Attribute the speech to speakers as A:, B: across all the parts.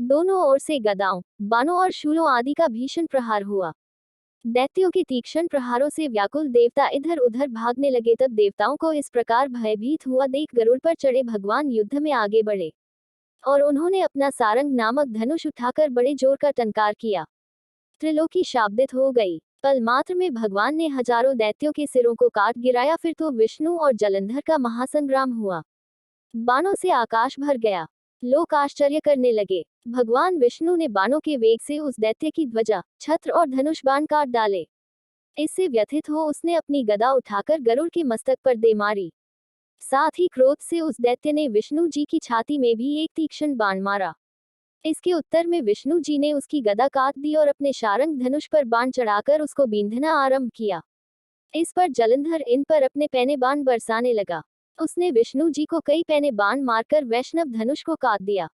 A: दोनों ओर से गदाओं, बाणों और शूलों आदि का भीषण प्रहार हुआ। दैत्यों के तीक्ष्ण प्रहारों से व्याकुल देवता इधर उधर भागने लगे। तब देवताओं को इस प्रकार भयभीत हुआ देख गरुड़ पर चढ़े भगवान युद्ध में आगे बढ़े और उन्होंने अपना सारंग नामक धनुष उठाकर बड़े जोर का टंकार किया। त्रिलोकी शाब्दित हो गई। पल मात्र में भगवान ने हजारों दैत्यों के सिरों को काट गिराया। फिर तो विष्णु और जलंधर का महासंग्राम हुआ। बाणों से आकाश भर गया। लोग आश्चर्य करने लगे। भगवान विष्णु ने बाणों के वेग से उस दैत्य की ध्वजा, छत्र और धनुष बाण काट डाले। इससे व्यथित हो उसने अपनी गदा उठाकर गरुड़ के मस्तक पर दे मारी। साथ ही क्रोध से उस दैत्य ने विष्णु जी की छाती में भी एक तीक्ष्ण बाण मारा। इसके उत्तर में विष्णु जी ने उसकी गदा काट दी और अपने शारंग धनुष पर बाण चढ़ाकर उसको बींधना आरंभ किया। इस पर जलंधर इन पर अपने पैने बाण बरसाने लगा। उसने विष्णु जी को कई पैने बाण मारकर वैष्णव धनुष को काट दिया।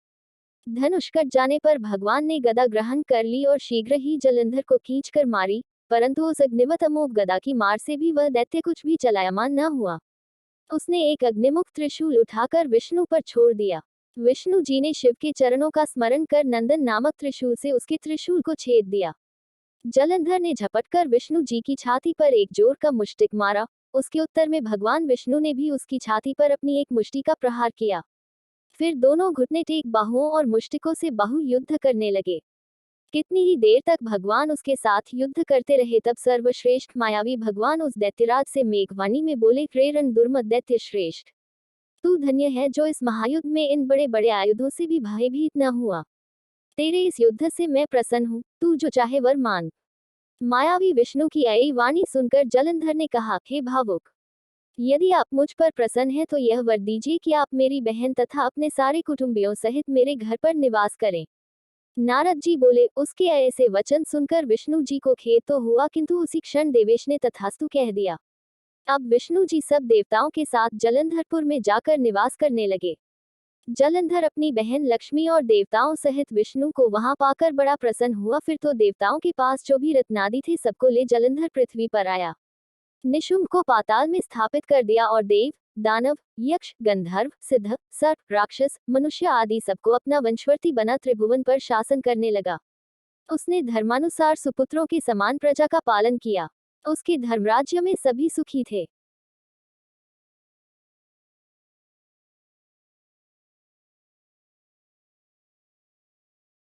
A: धनुष कट जाने पर भगवान ने गदा ग्रहण कर ली और शीघ्र ही जलंधर को खींचकर मारी, परंतु उस अग्निवत अमोघ गदा की मार से भी वह दैत्य कुछ भी चलायमान न हुआ। उसने एक अग्निमुख त्रिशूल उठाकर विष्णु पर छोड़ दिया। विष्णु जी ने शिव के चरणों का स्मरण कर नंदन नामक त्रिशूल से उसके त्रिशूल को छेद दिया। जलंधर ने झपटकर विष्णु जी की छाती पर एक जोर का मुष्टिक मारा। उसके उत्तर में भगवान विष्णु ने भी उसकी छाती पर अपनी एक मुष्टि का प्रहार किया। फिर दोनों घुटने टेक बाहुओं और मुष्टिकों से बाहु युद्ध करने लगे। कितनी ही देर तक भगवान उसके साथ युद्ध करते रहे। तब सर्वश्रेष्ठ मायावी भगवान उस दैत्यराज से मेघवाणी में बोले, रण दुर्मत दैत्य श्रेष्ठ, तू धन्य है जो इस महायुद्ध में इन बड़े बड़े आयुधों से भी भयभीत न हुआ। तेरे इस युद्ध से मैं प्रसन्न हूँ, तू जो चाहे वर मांग। मायावी विष्णु की यही वाणी सुनकर जलंधर ने कहा, हे भावुक, यदि आप मुझ पर प्रसन्न हैं तो यह वर दीजिए कि आप मेरी बहन तथा अपने सारे कुटुंबियों सहित मेरे घर पर निवास करें। नारद जी बोले। उसके ऐसे वचन सुनकर विष्णु जी को खेद तो हुआ, किंतु उसी क्षण देवेश ने तथास्तु कह दिया। अब विष्णु जी सब देवताओं के साथ जलंधरपुर में जाकर निवास करने लगे। जलंधर अपनी बहन लक्ष्मी और देवताओं सहित विष्णु को वहां पाकर बड़ा प्रसन्न हुआ। फिर तो देवताओं के पास जो भी रत्नादि थे सबको ले जलंधर पृथ्वी पर आया। निशुंभ को पाताल में स्थापित कर दिया और देव, दानव, यक्ष, गंधर्व, सिद्ध, सर्प, राक्षस, मनुष्य आदि सबको अपना वंशवर्ती बना त्रिभुवन पर शासन करने लगा। उसने धर्मानुसार सुपुत्रों के समान प्रजा का पालन किया। उसके धर्मराज्य में सभी सुखी थे।